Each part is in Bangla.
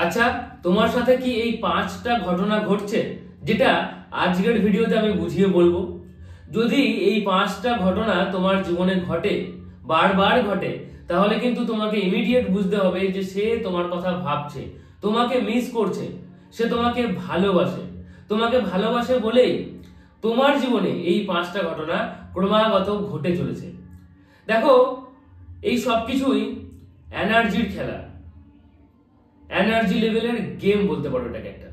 আচ্ছা, তোমার সাথে কি এই 5টা ঘটনা ঘটছে যেটা আজকের ভিডিওতে আমি বুঝিয়ে বলবো? যদি এই 5টা ঘটনা তোমার জীবনে ঘটে, বারবার ঘটে, তাহলে কিন্তু তোমাকে ইমিডিয়েট বুঝতে হবে যে সে তোমার কথা ভাবছে, তোমাকে মিস করছে, সে তোমাকে ভালোবাসে। তোমাকে ভালোবাসে বলেই তোমার জীবনে এই 5টা ঘটনা ক্রমাগত ঘটে চলেছে। দেখো, এই সব কিছুই এনার্জির খেলা, এনার্জি লেভেলের গেম বলতে পারো এটাকে একটা।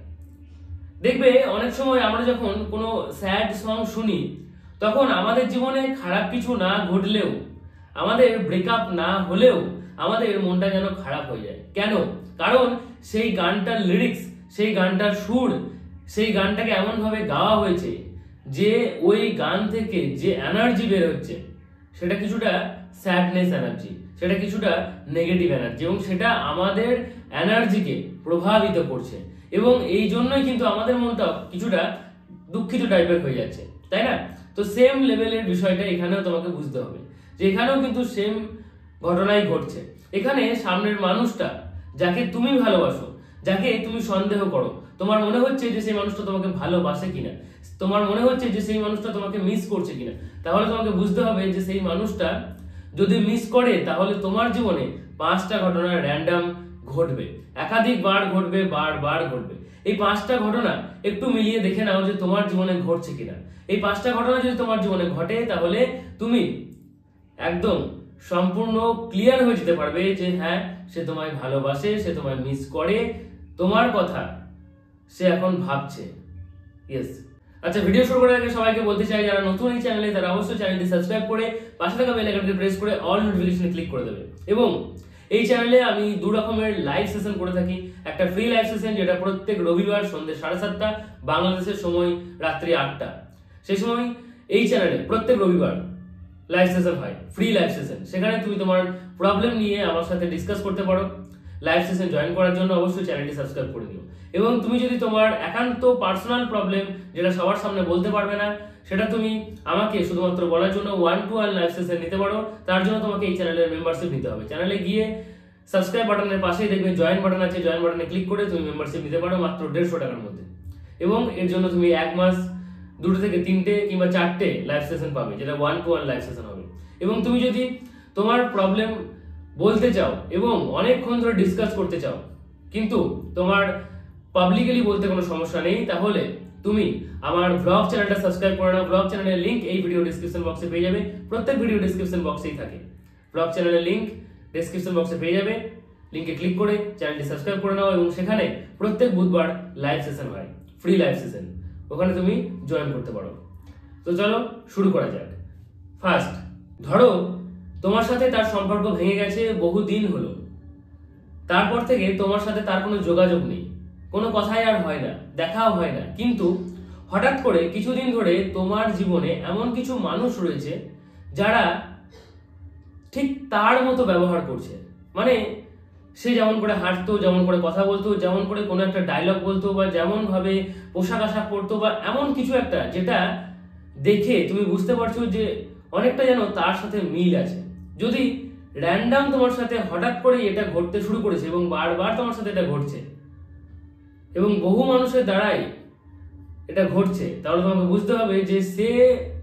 দেখবে অনেক সময় আমরা যখন কোনো স্যাড সং শুনি, তখন আমাদের জীবনে খারাপ কিছু না ঘটলেও, আমাদের ব্রেকআপ না হলেও আমাদের মনটা যেন খারাপ হয়ে যায়। কেন? কারণ সেই গানটার লিরিক্স, সেই গানটার সুর, সেই গানটাকে এমনভাবে গাওয়া হয়েছে যে ওই গান থেকে যে এনার্জি বের হচ্ছে সেটা কিছুটা স্যাডনেস এনার্জি, সেটা কিছুটা নেগেটিভ এনার্জি, এবং সেটা আমাদের এনার্জিকে প্রভাবিত করছে। এবং এই জন্যই কিন্তু আমাদের মনটা কিছুটা দুঃখিত টাইপের হয়ে যাচ্ছে, তাই না? তো সেম লেভেলের বিষয়টা এখানেও তোমাকে বুঝতে হবে যে এখানেও কিন্তু সেম ঘটনাই ঘটছে। এখানে সামনের মানুষটা, যাকে তুমি ভালোবাসো, যাকে তুমি সন্দেহ করো, তোমার মনে হচ্ছে যে সেই মানুষটা তোমাকে ভালোবাসে কিনা, তোমার মনে হচ্ছে যে সেই মানুষটা তোমাকে মিস করছে কিনা, তাহলে তোমাকে বুঝতে হবে যে সেই মানুষটা যদি মিস করে তাহলে তোমার জীবনে 5টা ঘটনা র্যান্ডম ঘটবে, একাধিকবার ঘটবে, বারবার ঘটবে। এই 5টা ঘটনা একটু মিলিয়ে দেখে নাও যে তোমার জীবনে ঘটছে কিনা। এই 5টা ঘটনা যদি তোমার জীবনে ঘটে তাহলে তুমি একদম সম্পূর্ণ ক্লিয়ার হয়ে যেতে পারবে যে হ্যাঁ, সে তোমায় ভালোবাসে, সে তোমায় মিস করে, তোমার কথা সে এখন ভাবছে। ইয়েস। আচ্ছা, ভিডিও শুরু করার আগে সবাইকে বলতে চাই, যারা নতুন এই চ্যানেলে তারা অবশ্যই চ্যানেলটি সাবস্ক্রাইব করে পাশে থাকা বেল আইকনটি প্রেস করে অল নোটিফিকেশনে ক্লিক করে দেবে। এবং এই চ্যানেলে আমি 2 রকমের লাইভ সেশন করে থাকি। একটা ফ্রি লাইভ সেশন যেটা প্রত্যেক রবিবার সন্ধ্যে 7:30 বাংলাদেশের সময় রাত্রি 8টা, সেই সময় এই চ্যানেলে প্রত্যেক রবিবার লাইভ সেশন হয়, ফ্রি লাইভ সেশন। সেখানে তুমি তোমার প্রবলেম নিয়ে আমার সাথে ডিসকাস করতে পারো। লাইভ সেশন জয়েন করার জন্য অবশ্যই চ্যানেলটি সাবস্ক্রাইব করে দিও। এবং তুমি যদি তোমার একান্ত পার্সোনাল প্রবলেম, যেটা সবার সামনে বলতে পারবে না, সেটা তুমি আমাকে শুধুমাত্র বলার জন্য 1-to-1 লাইভ সেশন নিতে পারো। তার জন্য তোমাকে এই চ্যানেলের মেম্বারশিপ নিতে হবে। চ্যানেলে গিয়ে সাবস্ক্রাইব বাটনের পাশেই দেখবে জয়েন বাটন আছে, জয়েন বাটনে ক্লিক করে তুমি মেম্বারশিপ নিতে পারো মাত্র 150 টাকার মধ্যে। এবং এর জন্য তুমি 1 মাস 2 থেকে 3টে কিংবা 4টে লাইভ সেশন পাবে, যেটা 1-to-1 লাইভ সেশন হবে। এবং তুমি যদি তোমার প্রবলেম বলতে চাও এবং অনেকক্ষণ ধরে ডিসকাস করতে চাও, কিন্তু তোমার পাবলিকলি বলতে কোনো সমস্যা নেই, তাহলে তুমি আমার ব্লগ চ্যানেলটা সাবস্ক্রাইব করে নাও। ব্লগ চ্যানেলের লিংক এই ভিডিও ডেসক্রিপশন বক্সে পেয়ে যাবে। প্রত্যেক ভিডিও ডেসক্রিপশন বক্সেই থাকে। ব্লগ চ্যানেলের লিংক ডেসক্রিপশন বক্সে পেয়ে যাবে। লিংকে ক্লিক করে চ্যানেলটি সাবস্ক্রাইব করে নাও। এবং সেখানে প্রত্যেক বুধবার লাইভ সেশন হয়, ফ্রি লাইভ সেশন, ওখানে তুমি জয়েন করতে পারো। তো চলো শুরু করা যাক। ফার্স্ট, ধরো তোমার সাথে তার সম্পর্ক ভেঙে গেছে, বহু দিন হলো, তারপর থেকে তোমার সাথে তার কোনো যোগাযোগ নেই, কোনো কথাই আর হয় না, দেখাও হয় না। কিন্তু হঠাৎ করে কিছুদিন ধরে তোমার জীবনে এমন কিছু মানুষ রয়েছে যারা ঠিক তার মতো ব্যবহার করছে। মানে সে যেমন করে হাঁটতো, যেমন করে কথা বলতো, যেমন করে কোনো একটা ডায়লগ বলতো, বা যেমন ভাবে পোশাক আশাক পরতো, বা এমন কিছু একটা যেটা দেখে তুমি বুঝতে পারছো যে অনেকটা যেন তার সাথে মিল আছে। যদি র্যান্ডাম তোমার সাথে হঠাৎ করে এটা ঘটতে শুরু করেছে এবং বারবার তোমার সাথে এটা ঘটছে এবং বহু মানুষের দ্বারাই এটা ঘটছে, তাহলে তোমাকে বুঝতে হবে যে সে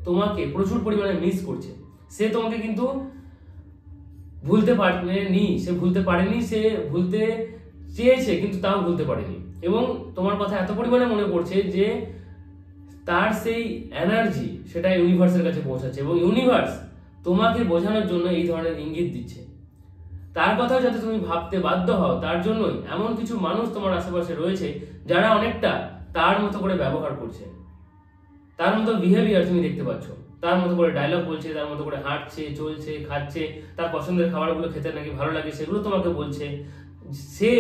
তোমাকে প্রচুর পরিমাণে মিস করছে। সে তোমাকে কিন্তু ভুলতে পারেনি, সে ভুলতে পারেনি, সে ভুলতে চেয়েছে কিন্তু তাও ভুলতে পারেনি। এবং তোমার কথা এত পরিমাণে মনে পড়ছে যে তার সেই এনার্জি সেটা ইউনিভার্সের কাছে পৌঁছাচ্ছে, এবং ইউনিভার্স তোমাকে বোঝানোর জন্য এই ধরনের ইঙ্গিত দিচ্ছে। তার কথা যাতে তুমি ভাবতে বাধ্য হও, তার জন্যই এমন কিছু মানুষ তোমার আশেপাশে রয়েছে যারা অনেকটা তার মতো করে ব্যবহার করছে, তার মতো বিহেভিয়ার তুমি দেখতে পাচ্ছ, তার মতো করে ডায়লগ বলছে, তার মতো করে হাঁটছে, চলছে, খাচ্ছে, তার পছন্দের খাবারগুলো খেতে নাকি ভালো লাগে সেগুলো তোমাকে বলছে। সে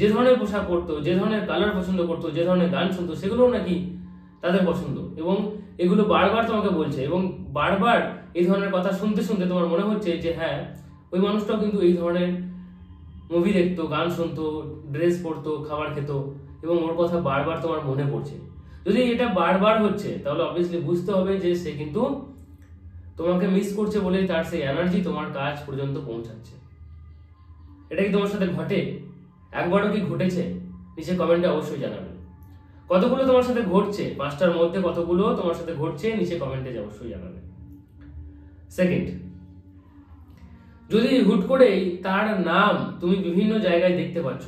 যে ধরনের পোশাক পরতো, যে ধরনের কালার পছন্দ করতো, যে ধরনের গান শুনতো, সেগুলোও নাকি তাদের পছন্দ, এবং এগুলো বারবার তোমাকে বলছে। এবং বারবার এই ধরনের কথা শুনতে শুনতে তোমার মনে হচ্ছে যে হ্যাঁ, ওই মানুষটাও কিন্তু এই ধরনের মুভি দেখতো, গান শুনতো, ড্রেস পরতো, খাবার খেত, এবং ওর কথা বারবার তোমার মনে পড়ছে। যদি এটা বারবার হচ্ছে তাহলে অবভিয়াসলি বুঝতে হবে যে সে কিন্তু তোমাকে মিস করছে বলেই তার সেই এনার্জি তোমার কাছ পর্যন্ত পৌঁছাচ্ছে। এটা কি তোমার সাথে ঘটে? একবারও কি ঘটেছে? নিচে কমেন্টে অবশ্যই জানাবে। কতগুলো তোমার সাথে ঘটছে, 5টার মধ্যে কতগুলো তোমার সাথে ঘটছে নিচে কমেন্টে অবশ্যই জানাবে। সেকেন্ড, যদি হুট করেই তার নাম তুমি বিভিন্ন জায়গায় দেখতে পাচ্ছ,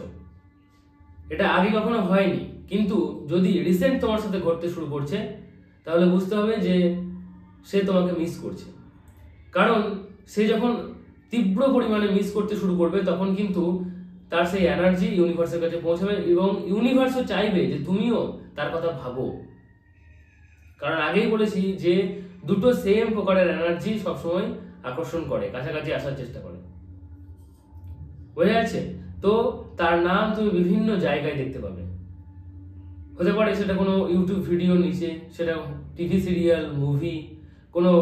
এটা আগে কখনো হয়নি, কিন্তু যদি রিসেন্ট তোমার সাথে ঘটতে শুরু করছে, তাহলে বুঝতে হবে যে সে তোমাকে মিস করছে। কারণ সে যখন তীব্র পরিমাণে মিস করতে শুরু করবে, তখন কিন্তু তার সেই এনার্জি ইউনিভার্সের কাছে পৌঁছাবে এবং ইউনিভার্সও চাইবে যে তুমিও তার কথা ভাবো। কারণ আগেই বলেছি যে দুটো সেম প্রকারের এনার্জি সবসময় আকর্ষণ করে, কাছাকাছি আসার চেষ্টা করে। বোঝা যাচ্ছে? তো তার নাম তুমি বিভিন্ন জায়গায় দেখতে পাবে। হতে পারে সেটা কোনো ইউটিউব ভিডিওর নিচে, সেটা টিভি সিরিয়াল, মুভি, কোনো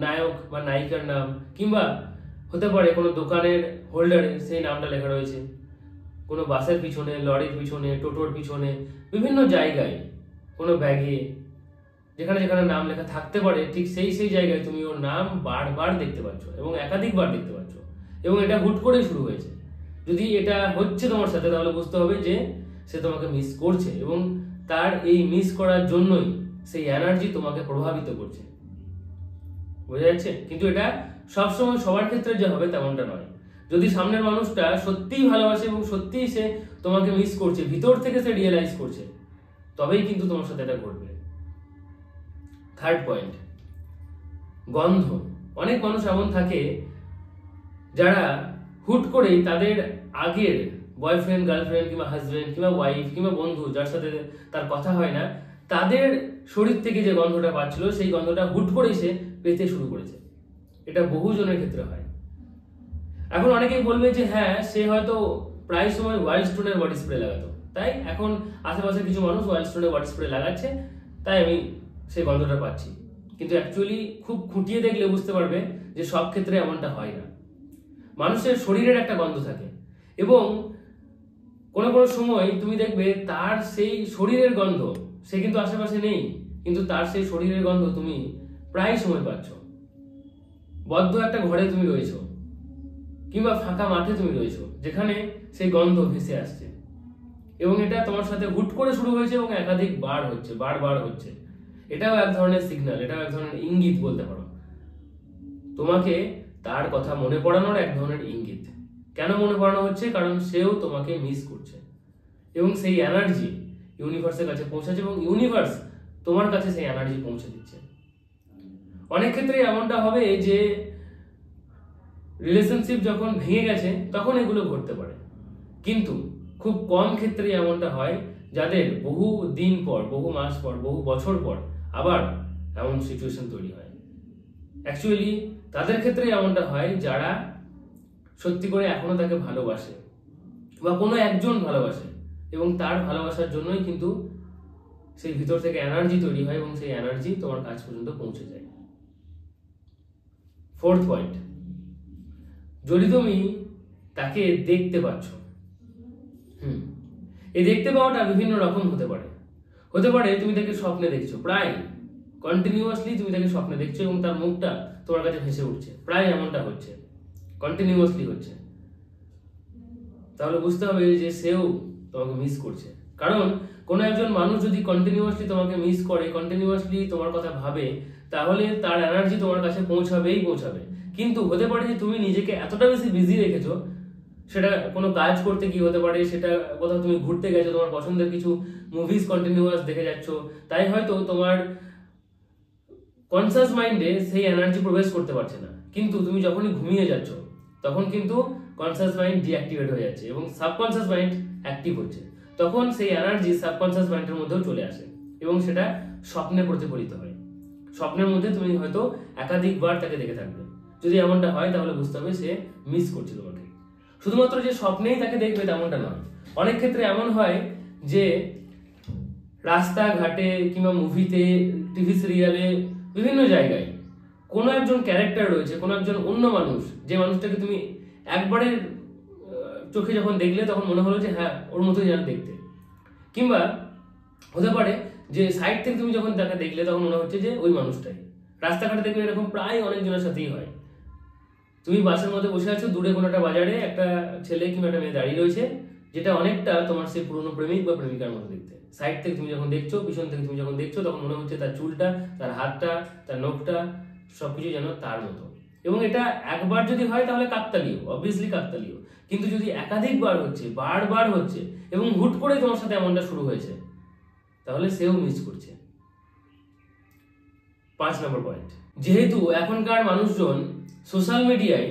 নায়ক বা নায়িকার নাম, কিংবা হতে পারে কোনো দোকানের হোল্ডারে সেই নামটা লেখা রয়েছে, কোনো বাসের পিছনে, লরির পিছনে, টোটোর পিছনে, বিভিন্ন জায়গায়, কোনো ব্যাগে, যেখানে যেখানে নাম লেখা থাকতে পারে, ঠিক সেই সেই জায়গায় তুমি ওর নাম বারবার দেখতে পাচ্ছ এবং একাধিকবার দেখতে পাচ্ছ, এবং এটা হুট করেই শুরু হয়েছে। যদি এটা হচ্ছে তোমার সাথে, তাহলে বুঝতে হবে যে সে তোমাকে মিস করছে এবং তার এই মিস করার জন্যই সেই এনার্জি তোমাকে প্রভাবিত করছে। বোঝা যাচ্ছে? কিন্তু এটা সবসময় সবার ক্ষেত্রে যে হবে তেমনটা নয়। যদি সামনের মানুষটা সত্যিই ভালোবাসে এবং সত্যিই সে তোমাকে মিস করছে, ভিতর থেকে সে রিয়েলাইজ করছে, তবেই কিন্তু তোমার সাথে এটা ঘটবে। থার্ড পয়েন্ট, গন্ধ। অনেক মানুষ এমন থাকে যারা হুট করেই তাদের আগের বয়ফ্রেন্ড, গার্লফ্রেন্ড কিংবা হাজবেন্ড কিংবা ওয়াইফ কিংবা বন্ধু যার সাথে তার কথা হয় না, তাদের শরীর থেকে যে গন্ধটা পাচ্ছিল, সেই গন্ধটা হুট করেই সে পেতে শুরু করেছে। এটা বহুজনের ক্ষেত্রে হয়। এখন অনেকেই বলবে যে হ্যাঁ, সে হয়তো প্রায় সময় ওয়াইল্ড স্টোনের বডি স্প্রে লাগাতো, তাই এখন আশেপাশে কিছু মানুষ ওয়াইল্ড স্টোনের বডি স্প্রে লাগাচ্ছে, তাই আমি সেই গন্ধটা পাচ্ছি। কিন্তু অ্যাকচুয়ালি খুব খুঁটিয়ে দেখলে বুঝতে পারবে যে সব ক্ষেত্রে এমনটা হয় না। মানুষের শরীরের একটা গন্ধ থাকে এবং কোনো কোনো সময় তুমি দেখবে তার সেই শরীরের গন্ধ, সে কিন্তু আশেপাশে নেই, কিন্তু তার সেই শরীরের গন্ধ তুমি প্রায় সময় পাচ্ছ। বদ্ধ একটা ঘরে তুমি রয়েছো কিংবা ফাঁকা মাঠে তুমি রয়েছো, যেখানে সেই গন্ধ ভেসে আসছে এবং এটা তোমার সাথে হুট করে শুরু হয়েছে এবং একাধিক বার হচ্ছে, বারবার হচ্ছে। এটাও এক ধরনের সিগন্যাল, এটাও এক ধরনের ইঙ্গিত বলতে পারো। তোমাকে তার কথা মনে পড়ানোর এক ধরনের ইঙ্গিত। কেন মনে পড়ানো হচ্ছে? কারণ সেও তোমাকে মিস করছে এবং সেই এনার্জি ইউনিভার্সের কাছে পৌঁছাচ্ছে এবং ইউনিভার্স তোমার কাছে সেই এনার্জি পৌঁছে দিচ্ছে। অনেক ক্ষেত্রে এমনটা হবে যে রিলেশনশিপ যখন ভেঙে গেছে তখন এগুলো ঘটতে পারে, কিন্তু খুব কম ক্ষেত্রে এমনটা হয় যাদের বহু দিন পর, বহু মাস পর, বহু বছর পর আবার এমন সিচুয়েশন তৈরি হয়। অ্যাকচুয়ালি তাদের ক্ষেত্রে এমনটা হয় যারা সত্যি করে এখনো তাকে ভালোবাসে বা কোনো একজন ভালোবাসে এবং তার ভালোবাসার জন্যই কিন্তু সেই ভিতর থেকে এনার্জি তৈরি হয় এবং সেই এনার্জি তোমার কাছ পর্যন্ত পৌঁছে যায়। ফোর্থ পয়েন্ট, যদি তুমি তাকে দেখতে পাচ্ছ, এই দেখতে পাওয়াটা বিভিন্ন রকম হতে পারে। হতে পারে তুমি তাকে স্বপ্নে দেখছো, প্রায় কন্টিনিউয়াসলি তুমি তাকে স্বপ্নে দেখছো এবং তার মুখটা তোমার কাছে ভেসে উঠছে, প্রায় এমনটা হচ্ছে, কন্টিনিউয়াসলি হচ্ছে। তাহলে বুঝতে হবে যে সেও তোমাকে মিস করছে। কারণ কোনো একজন মানুষ যদি কন্টিনিউয়াসলি তোমাকে মিস করে, কন্টিনিউয়াসলি তোমার কথা ভাবে, তাহলে তার এনার্জি তোমার কাছে পৌঁছাবেই পৌঁছাবে। কিন্তু হতে পারে যে তুমি নিজেকে এতটা বেশি বিজি রেখেছো, সেটা কোনো কাজ করতে গিয়ে হতে পারে, সেটা কোথাও তুমি ঘুরতে গেছো, তোমার পছন্দের কিছু মুভিজ কন্টিনিউয়াস দেখে যাচ্ছ, তাই হয়তো তোমার কনসাস মাইন্ডে সেই এনার্জি প্রবেশ করতে পারছে না। কিন্তু তুমি যখনই ঘুমিয়ে যাচ্ছ তখন কিন্তু কনসাস মাইন্ড ডিঅ্যাক্টিভেট হয়ে যাচ্ছে এবং সাবকনসাস মাইন্ড অ্যাক্টিভ হচ্ছে। তখন সেই এনার্জি সাবকনসাস মাইন্ডের মধ্যেও চলে আসে এবং সেটা স্বপ্নে প্রতিফলিত হয়। স্বপ্নের মধ্যে তুমি হয়তো একাধিকবার তাকে দেখে থাকবে। যদি এমনটা হয় তাহলে বুঝতে হবে সে মিস করছে তোমাকে। শুধুমাত্র যে স্বপ্নেই তাকে দেখবে তেমনটা নয়, অনেক ক্ষেত্রে এমন হয় যে রাস্তাঘাটে কিংবা মুভিতে, টিভি সিরিয়ালে, বিভিন্ন জায়গায় কোনো একজন ক্যারেক্টার রয়েছে, কোনো একজন অন্য মানুষ, যে মানুষটাকে তুমি একবারে চোখে যখন দেখলে তখন মনে হলো যে হ্যাঁ, ওর মতোই যেন দেখতে। কিংবা হতে পারে যে সাইড থেকে তুমি যখন তাকে দেখলে তখন মনে হচ্ছে যে ওই মানুষটাই। রাস্তাঘাটে দেখবে এরকম প্রায় অনেকজনের সাথেই হয়। তুমি বাসের মধ্যে বসে আছো, দূরে কোনো একটা বাজারে একটা ছেলে কিংবা একটা মেয়ে দাঁড়িয়ে রয়েছে, যেটা অনেকটা তোমার সেই পুরনো প্রেমিক বা প্রেমিকার মতো দেখতে। সাইড থেকে তুমি যখন দেখছো, পিছন থেকে তুমি যখন দেখছো, তখন মনে হচ্ছে তার চুলটা, তার হাতটা, তার নখটা সবকিছু যেন তার মতো। এবং এটা একবার যদি হয় তাহলে কাকতালীয়, অবভিয়াসলি কাকতালীয়। কিন্তু যদি একাধিকবার হচ্ছে, বারবার হচ্ছে এবং হুট করে তোমার সাথে এমনটা শুরু হয়েছে, তাহলে সেও মিস করছে। 5 নম্বর পয়েন্ট, যেহেতু এখনকার মানুষজন সোশ্যাল মিডিয়ায়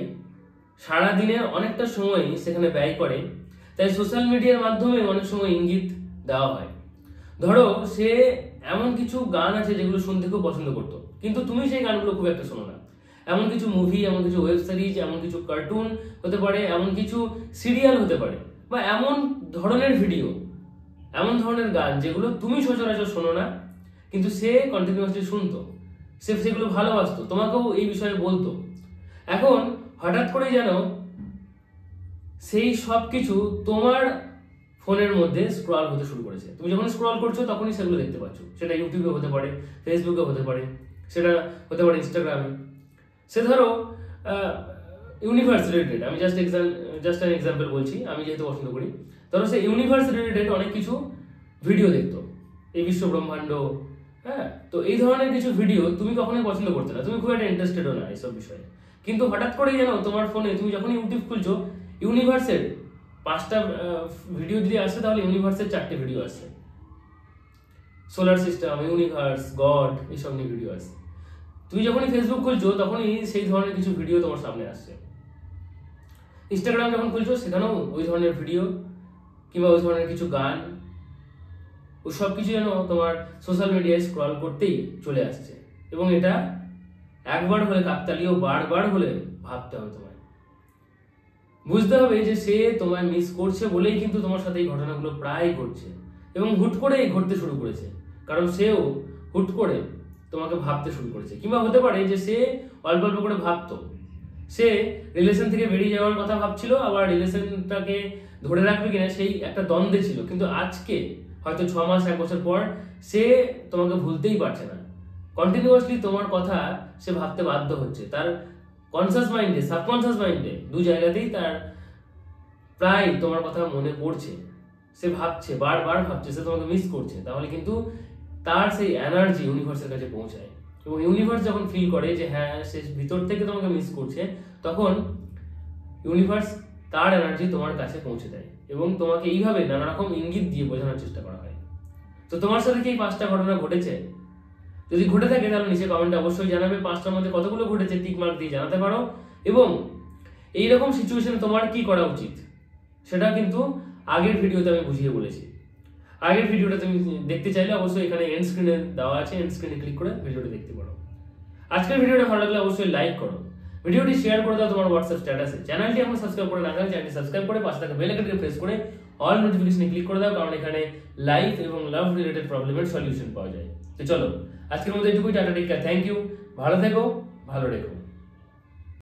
সারাদিনের অনেকটা সময় সেখানে ব্যয় করে, তাই সোশ্যাল মিডিয়ার মাধ্যমে অনেক সময় ইঙ্গিত দেওয়া হয়। ধরো সে এমন কিছু গান আছে যেগুলো শুনতে খুব পছন্দ করতো, কিন্তু তুমি সেই গানগুলো খুব একটা শোনো না। এমন কিছু মুভি, এমন কিছু ওয়েব সিরিজ, এমন কিছু কার্টুন হতে পারে, এমন কিছু সিরিয়াল হতে পারে, বা এমন ধরনের ভিডিও, এমন ধরনের গান যেগুলো তুমি সচরাচর শোনো না, কিন্তু সে কন্টিনিউয়াসলি শুনতো, সে সেগুলো ভালোবাসতো, তোমাকেও এই বিষয়ে বলতো। এখন হঠাৎ করে যেন সেই সব কিছু তোমার ফোনের মধ্যে স্ক্রল হতে শুরু করেছে। তুমি যখন স্ক্রল করছো তখনই সেগুলো দেখতে পাচ্ছ। সেটা ইউটিউবে হতে পারে, ফেসবুকে হতে পারে, সেটা হতে পারে ইনস্টাগ্রামে। সে ধরো ইউনিভার্স রিলেটেড, আমি জাস্ট অ্যান এক্সাম্পল বলছি, আমি যেহেতু পছন্দ করি। ধরো সে ইউনিভার্স রিলেটেড অনেক কিছু ভিডিও দেখতো, এই বিশ্ব ব্রহ্মাণ্ড, হ্যাঁ, তো এই ধরনের কিছু ভিডিও তুমি কখনোই পছন্দ করতে না, তুমি খুব একটা ইন্টারেস্টেডও না এইসব বিষয়ে। কিন্তু হঠাৎ করে যেন তোমার ফোনে তুমি যখন ইউটিউব খুলছো, ইউনিভার্সের 5টা ভিডিও যদি আসে, তাহলে ইউনিভার্সের 4টে ভিডিও আসে। সোলার সিস্টেম, ইউনিভার্স, গড, এইসব নিয়ে ভিডিও আসে। তুমি যখনই ফেসবুক খুলছো তখনই সেই ধরনের কিছু ভিডিও তোমার সামনে আসছে। ইনস্টাগ্রাম যখন খুলছো সেখানেও ওই ধরনের ভিডিও কিংবা ওই ধরনের কিছু গান, ও সব কিছু যেন তোমার সোশ্যাল মিডিয়ায় স্ক্রল করতেই চলে আসছে। এবং এটা একবার হলে কাকতালীয়, বারবার হলে ভাবতে হবে তোমায়। বুঝতে হবে যে সে তোমায় মিস করছে বলেই কিন্তু তোমার সাথে এই ঘটনাগুলো প্রায় ঘটছে, এবং হুট করেই ঘটতে শুরু করেছে, কারণ সেও হুট করে তোমাকে ভাবতে শুরু করেছে। কিংবা হতে পারে যে সে অল্প অল্প করে ভাবতো, সে রিলেশন থেকে বেরিয়ে যাওয়ার কথা ভাবছিল, আবার রিলেশনটাকে ধরে রাখবে কিনা সেই একটা দ্বন্দ্বে ছিল। কিন্তু আজকে হয়তো 6 মাস 1 বছর পর সে তোমাকে ভুলতেই পারছে না, কন্টিনিউয়াসলি তোমার কথা সে ভাবতে বাধ্য হচ্ছে। তার কনসাস মাইন্ডে, সাবকনসাস মাইন্ডে, দু জায়গাতেই তার প্রায় তোমার কথা মনে পড়ছে। সে ভাবছে, বারবার ভাবছে, সে তোমাকে মিস করছে। তাহলে কিন্তু তার সেই এনার্জি ইউনিভার্সের কাছে পৌঁছায়, এবং ইউনিভার্স যখন ফিল করে যে হ্যাঁ সে ভিতর থেকে তোমাকে মিস করছে, তখন ইউনিভার্স তার এনার্জি তোমার কাছে পৌঁছে দেয়, এবং তোমাকে এইভাবে নানা রকম ইঙ্গিত দিয়ে বোঝানোর চেষ্টা করা হয়। তো তোমার সাথে কি এই 5টা ঘটনা ঘটেছে? যদি ঘটে থাকে তাহলে নিচে কমেন্টে অবশ্যই জানাবে। 5টার মধ্যে কতগুলো ঘটেছে টিক মার্ক দিয়ে জানাতে পারো। এবং এইরকম সিচুয়েশনে তোমার কি করা উচিত সেটা কিন্তু আগের ভিডিওতে আমি বুঝিয়ে বলেছি। আগের ভিডিওটা তুমি দেখতে চাইলে অবশ্যই এখানে এন্ড স্ক্রিনে দেওয়া আছে, এন্ড স্ক্রিনে ক্লিক করে ভিডিওটা দেখতে পারো। আজকের ভিডিওটা ভালো লাগলে অবশ্যই লাইক করো, ভিডিওটি শেয়ার করে দাও তোমার হোয়াটসঅ্যাপ স্ট্যাটাসে। চ্যানেলটি এখন সাবস্ক্রাইব করে না থাকলে চ্যানেলটি সাবস্ক্রাইব করে পাশে থাকা বেল আইকনটি প্রেস করে অল নোটিফিকেশনে ক্লিক করে দাও, কারণ এখানে লাইফ এবং লাভ রিলেটেড প্রবলেমের সলিউশন পাওয়া যায়। তো চলো আজকের মধ্যে এটুকুই, tata, take care, thank you, ভালো থেকো, ভালো রেখো।